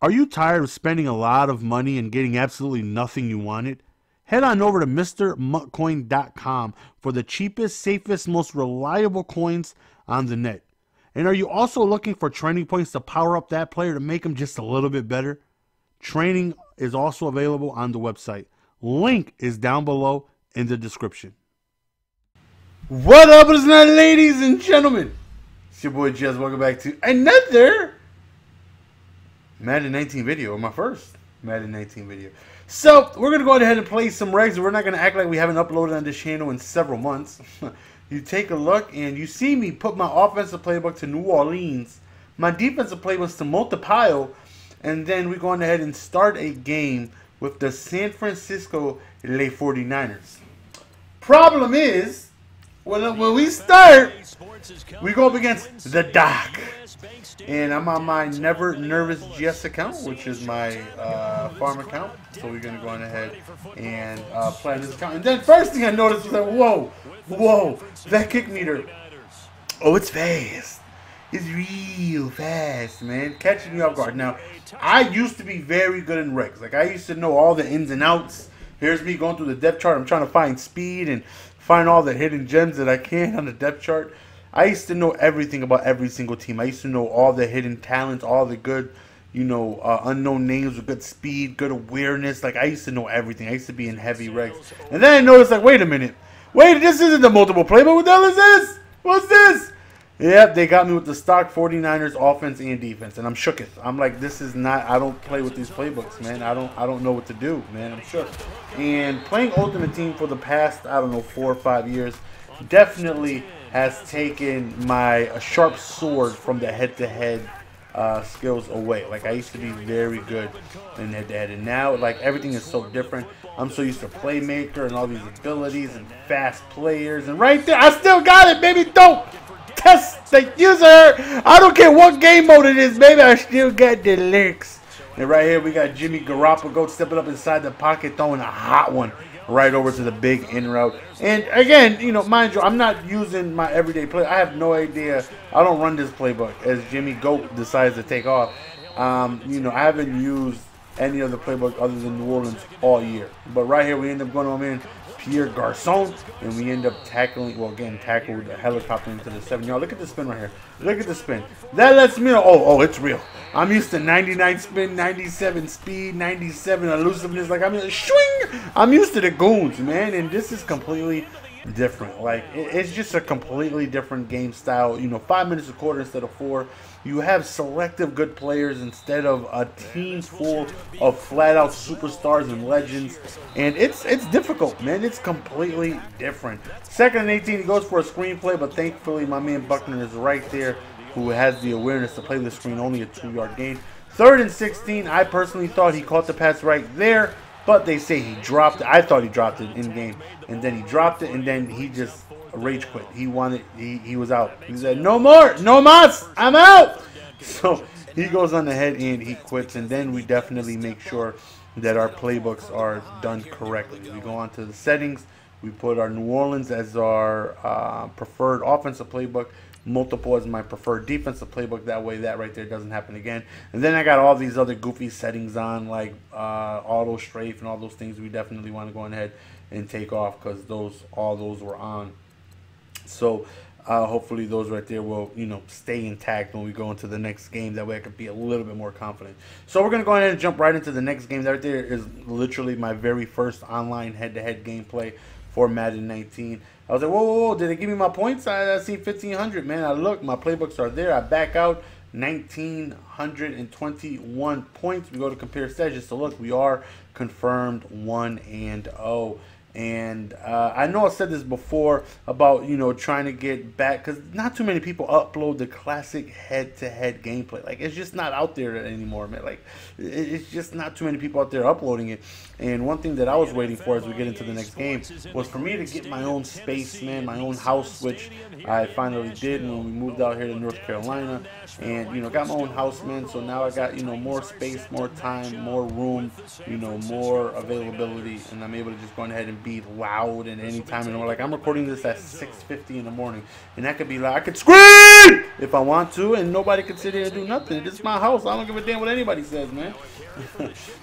Are you tired of spending a lot of money and getting absolutely nothing you wanted? Head on over to MrMutCoin.com for the cheapest, safest, most reliable coins on the net. And are you also looking for training points to power up that player to make him just a little bit better? Training is also available on the website. Link is down below in the description. What up, ladies and gentlemen? It's your boy Jez. Welcome back to another Madden 19 video, or my first Madden 19 video. So, we're going to go ahead and play some regs. We're not going to act like we haven't uploaded on this channel in several months. You take a look and you see me put my offensive playbook to New Orleans, my defensive playbook to multipile, and then we're going ahead and start a game with the San Francisco 49ers. Problem is, when we start, we go up against the Doc. And I'm on my Never Nervous Jess account, which is my farm account. So we're going to go on ahead and play on this account. And then first thing I noticed was like, whoa, that kick meter. Oh, it's fast. It's real fast, man. Catching me off guard. Now, I used to be very good in regs. Like, I used to know all the ins and outs. Here's me going through the depth chart. I'm trying to find speed and find all the hidden gems that I can on the depth chart. I used to know everything about every single team. I used to know all the hidden talents, all the good, unknown names with good speed, good awareness. Like, I used to know everything. I used to be in heavy regs. And then I noticed, like, wait a minute. Wait, this isn't the multiple playbook. What the hell is this? What's this? Yep, they got me with the stock 49ers offense and defense. And I'm shooketh. I'm like, this is not, I don't play with these playbooks, man. I don't know what to do, man. I'm shook. And playing Ultimate Team for the past, 4 or 5 years, definitely has taken my sharp sword from the head-to-head skills away. Like, I used to be very good in head-to-head, and now, like, everything is so different. I'm so used to playmaker and all these abilities and fast players, and right there, I still got it, baby. Don't test the user. I don't care what game mode it is, baby. I still got the licks. And right here, we got Jimmy Garoppolo stepping up inside the pocket, throwing a hot one right over to the big in route. And again, mind you, I'm not using my everyday play. I have no idea. I don't run this playbook as Jimmy Goat decides to take off. I haven't used any other playbook other than New Orleans all year. But right here, we end up going on in Pierre Garcon, and we end up tackling, tackled a helicopter into the 7-yard. Look at the spin right here. Look at the spin. That lets me know, oh, it's real. I'm used to 99 spin, 97 speed, 97 elusiveness. Like, swing. I'm used to the goons, man, and this is completely different. Like, it's just a completely different game style. 5 minutes a quarter instead of 4. You have selective good players instead of a team full of flat-out superstars and legends. And it's difficult, man. It's completely different. 2nd and 18, he goes for a screenplay, but thankfully my man Buckner is right there, who has the awareness to play the screen, only a 2-yard gain. 3rd and 16, I personally thought he caught the pass right there, but they say he dropped it. I thought he dropped it in game, and then he dropped it, and then he just rage quit. He was out. He said, no more, no mas, I'm out. So he goes on ahead and he quits, and then we definitely make sure that our playbooks are done correctly. We go on to the settings. We put our New Orleans as our preferred offensive playbook, multiple as my preferred defensive playbook. That way, that right there doesn't happen again. And then I got all these other goofy settings on, like auto strafe and all those things. We definitely want to go ahead and take off because all those were on. So hopefully those right there will stay intact when we go into the next game. That way I can be a little bit more confident. So we're gonna go ahead and jump right into the next game. That right there is literally my very first online head-to-head gameplay for Madden 19. I was like, whoa, did they give me my points? I see 1,500, man. I look, my playbooks are there. I back out 1,921 points. We go to compare stats just to look. We are confirmed 1-0. And I know I said this before about, trying to get back, because not too many people upload the classic head-to-head gameplay. Like, it's just not out there anymore, man. Like, it's just not too many people out there uploading it. And one thing that I was waiting for as we get into the next game was for me to get my own space, man, my own house, which I finally did when we moved out here to North Carolina. And, got my own house, man. So now I got, more space, more time, more room, more availability. And I'm able to just go ahead and be loud at any time. And like, I'm recording this at 6:50 in the morning, and that could be loud. I could scream if I want to, and nobody could sit here and do nothing. This is my house. I don't give a damn what anybody says, man.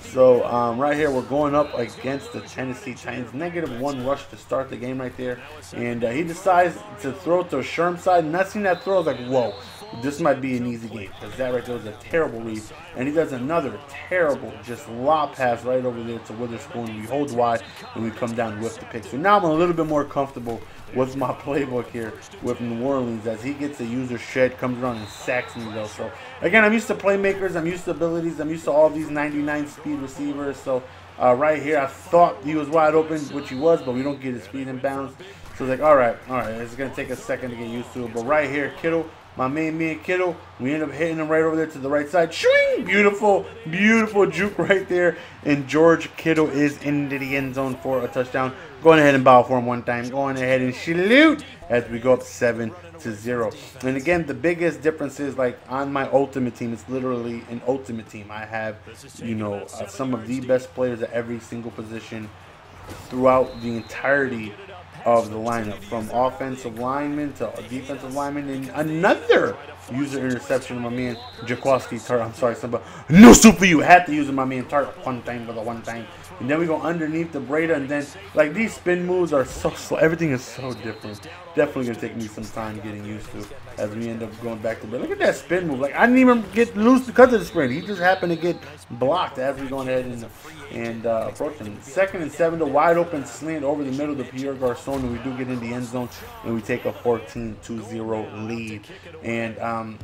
So right here, we're going up against the Tennessee Titans. -1 rush to start the game right there, and he decides to throw it to a Sherm side. And I seen that throw, I was like, whoa, this might be an easy game, because that right there was a terrible read. And he does another terrible just lob pass right over there to Witherspoon. We hold wide, and we come down with the pick. So now I'm a little bit more comfortable with my playbook here with New Orleans, as he gets a user shed, comes around and sacks me though. So again, I'm used to playmakers, I'm used to abilities, I'm used to all these 99 speed receivers. So right here, I thought he was wide open, which he was, but we don't get his speed in bounds. So it's like, all right, it's gonna take a second to get used to it. But right here, Kittle, my main man Kittle, we end up hitting him right over there to the right side. Shwing! Beautiful, beautiful juke right there. And George Kittle is into the end zone for a touchdown. Going ahead and bow for him one time. Going ahead and salute as we go up 7-0. And again, the biggest difference is, like, on my ultimate team, it's literally an ultimate team. I have, you know, some of the best players at every single position throughout the entirety of the lineup, from offensive lineman to defensive lineman, and another user interception of my man Jaquaski Tartt. I'm sorry, somebody. No soup for you. Had to use my man Tartt one time for the one time. And then we go underneath the Breda, and then like these spin moves are so slow. Everything is so different. Definitely gonna take me some time getting used to as we end up going back to Breda. Look at that spin move. Like, I didn't even get loose because of the sprint. He just happened to get blocked as we go ahead and approach him. 2nd and 7, the wide open slant over the middle to Pierre Garçon, and we do get in the end zone, and we take a 14-0 lead. And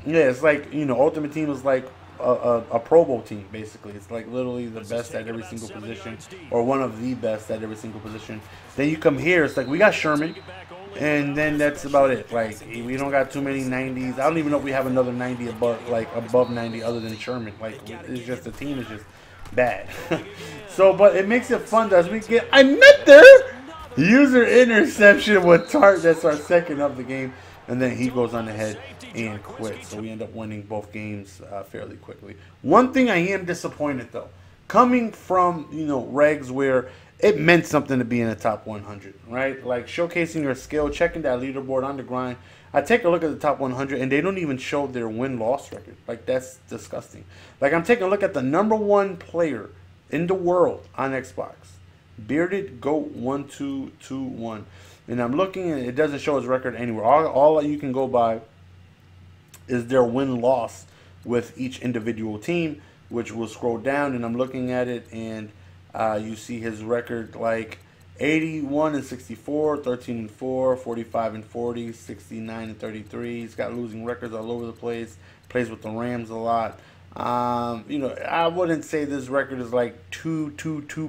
yeah, it's like, you know, Ultimate Team is like a Pro Bowl team, basically. It's like literally the best at every single position, or one of the best at every single position. Then you come here, it's like we got Sherman, and then that's about it. Like, we don't got too many 90s. I don't even know if we have another 90 above 90 other than Sherman. Like, it's just, the team is just bad. So, but it makes it fun as we get another user interception with Tartt. That's our second of the game. And then he goes on ahead and quits. So we end up winning both games fairly quickly. One thing I am disappointed, though, coming from, you know, regs where it meant something to be in the top 100, right? Like, showcasing your skill, checking that leaderboard on the grind. I take a look at the top 100, and they don't even show their win-loss record. Like, that's disgusting. Like, I'm taking a look at the #1 player in the world on Xbox, Bearded Goat 1221. And I'm looking, and it doesn't show his record anywhere. All you can go by is their win-loss with each individual team, which will scroll down, and I'm looking at it, and you see his record like 81-64, 13-4, 45-40, 69-33. He's got losing records all over the place. Plays with the Rams a lot. You know, I wouldn't say this record is like too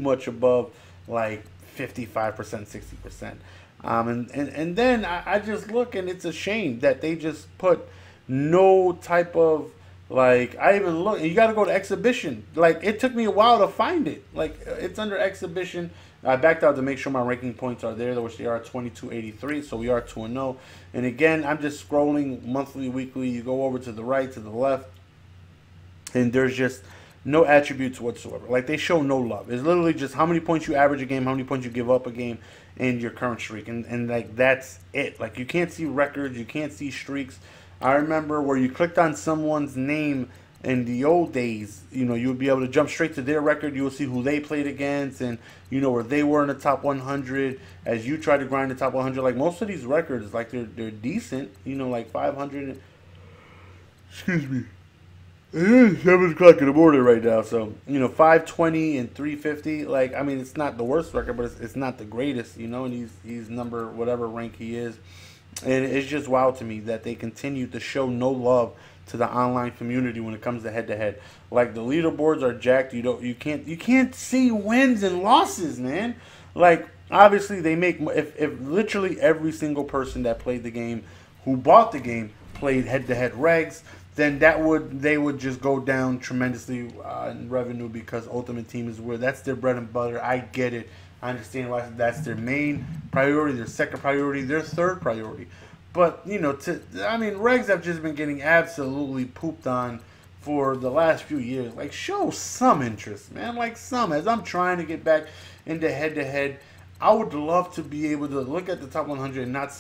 much above like 55%, 60%. And then I just look, and it's a shame that they just put no type of, like, I even look, you got to go to exhibition. Like, it took me a while to find it. Like, it's under exhibition. I backed out to make sure my ranking points are there, which they are 2283, so we are 2-0. And again, I'm just scrolling monthly, weekly. You go over to the right, to the left, and there's just no attributes whatsoever. Like, they show no love. It's literally just how many points you average a game, how many points you give up a game, and your current streak. And like, that's it. Like, you can't see records, you can't see streaks. I remember where you clicked on someone's name in the old days, you know, you would be able to jump straight to their record. You will see who they played against, and you know where they were in the top 100 as you try to grind the top 100. Like, most of these records, like, they're decent, you know, like 500. Excuse me. It is 7 o'clock in the morning right now, so, you know, 520 and 350. Like, I mean, it's not the worst record, but it's not the greatest, you know, and he's number whatever rank he is. And it's just wild to me that they continue to show no love to the online community when it comes to head-to-head. Like, the leaderboards are jacked. You can't see wins and losses, man. Like, obviously they make, if literally every single person that played the game, who bought the game, played head-to-head regs, then they would just go down tremendously in revenue, because Ultimate Team is where that's their bread and butter. I get it. I understand why that's their main priority, their second priority, their third priority. But, you know, I mean, regs have just been getting absolutely pooped on for the last few years. Like, show some interest, man. Like, some. As I'm trying to get back into head-to-head, I would love to be able to look at the top 100 and not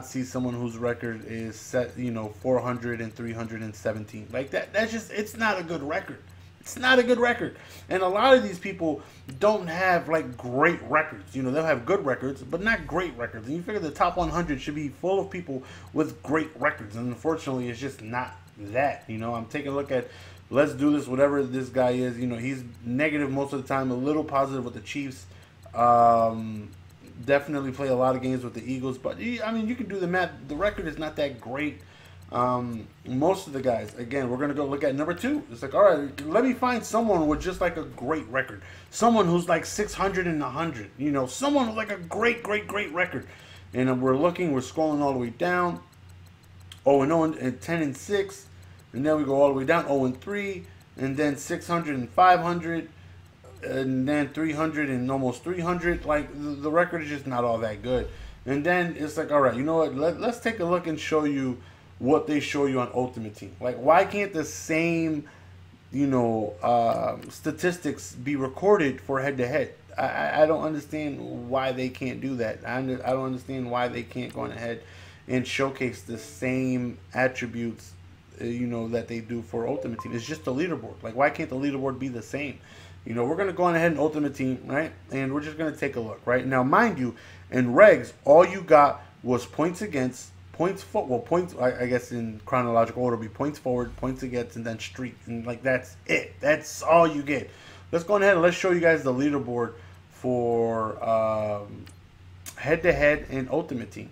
see someone whose record is set, 400 and 317. Like that. That's just, it's not a good record. It's not a good record. And a lot of these people don't have like great records. They'll have good records, but not great records. And you figure the top 100 should be full of people with great records. And unfortunately, it's just not that. I'm taking a look at, let's do this, whatever this guy is. He's negative most of the time, a little positive with the Chiefs. Definitely play a lot of games with the Eagles. But, you can do the math. The record is not that great. Most of the guys, again, we're going to go look at number 2. It's like, all right, let me find someone with just like a great record. Someone who's like 600 and 100, someone with like a great record. And we're scrolling all the way down. 0-0 and 10 and 6. And then we go all the way down, 0-3, and then 600 and 500, and then 300 and almost 300. Like, the record is just not all that good. And then it's like, all right, you know what, let's take a look and show you what they show you on Ultimate Team. Like, why can't the same, statistics be recorded for head-to-head? I don't understand why they can't do that. I don't understand why they can't go on ahead and showcase the same attributes, that they do for Ultimate Team. It's just the leaderboard. Like, why can't the leaderboard be the same? We're going to go on ahead and Ultimate Team, right? And we're just going to take a look, right? Now, mind you, in regs, all you got was points against, points for, well, points, I guess in chronological order, be points forward, points against, and then streak. And, like, that's it. That's all you get. Let's go ahead and let's show you guys the leaderboard for head-to-head and Ultimate Team.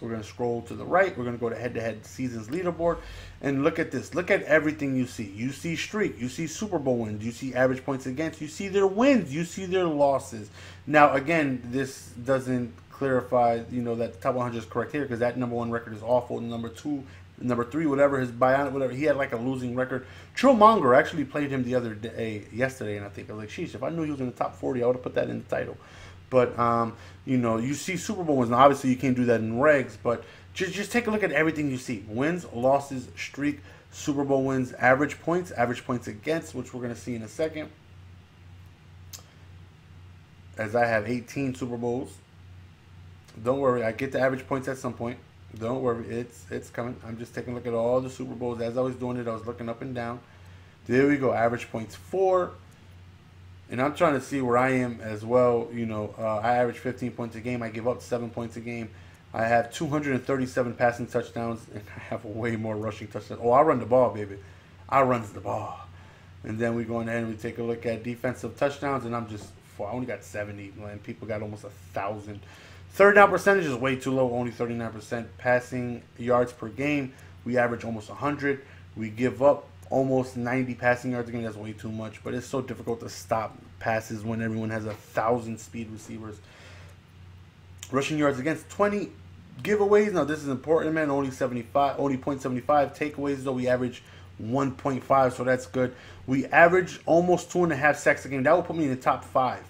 We're going to scroll to the right. We're going to go to head-to-head seasons leaderboard. And look at this. Look at everything you see. You see streak. You see Super Bowl wins. You see average points against. You see their wins. You see their losses. Now, again, this doesn't clarify, that the top 100 is correct here, because that number 1 record is awful. Number 2, number 3, whatever, his bionic, whatever, he had like a losing record. Trillmonger actually played him the other day, yesterday, and I think I was like, sheesh, if I knew he was in the top 40, I would have put that in the title. But, you see Super Bowl wins. Now, obviously, you can't do that in regs, but just take a look at everything you see. Wins, losses, streak, Super Bowl wins, average points against, which we're going to see in a second. As I have 18 Super Bowls. Don't worry, I get the average points at some point. Don't worry, it's coming. I'm just taking a look at all the Super Bowls. As I was doing it, I was looking up and down. There we go, average points 4. And I'm trying to see where I am as well. I average 15 points a game. I give up 7 points a game. I have 237 passing touchdowns, and I have way more rushing touchdowns. Oh, I run the ball, baby. I runs the ball. And then we go ahead and we take a look at defensive touchdowns, and I only got 70, and people got almost 1,000. Third down percentage is way too low, only 39%. Passing yards per game, we average almost 100. We give up almost 90 passing yards a game. That's way too much, but it's so difficult to stop passes when everyone has 1,000 speed receivers. Rushing yards against, 20 giveaways. Now this is important, man. Only 0.75 takeaways, though. We average 1.5, so that's good. We average almost 2.5 sacks a game. That will put me in the top 5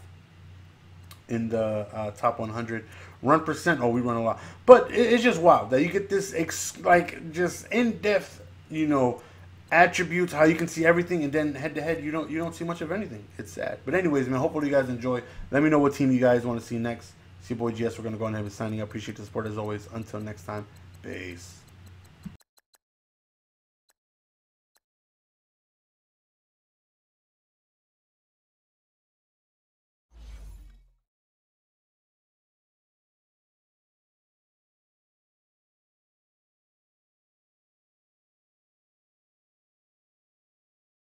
in the top 100. Run percent, we run a lot. But it's just wild that you get this just in-depth, attributes, how you can see everything, and then head-to-head, you don't see much of anything. It's sad. But anyways, man, hopefully you guys enjoy. Let me know what team you guys want to see next. It's your boy GS. We're going to go ahead and be signing up. Appreciate the support as always. Until next time, peace.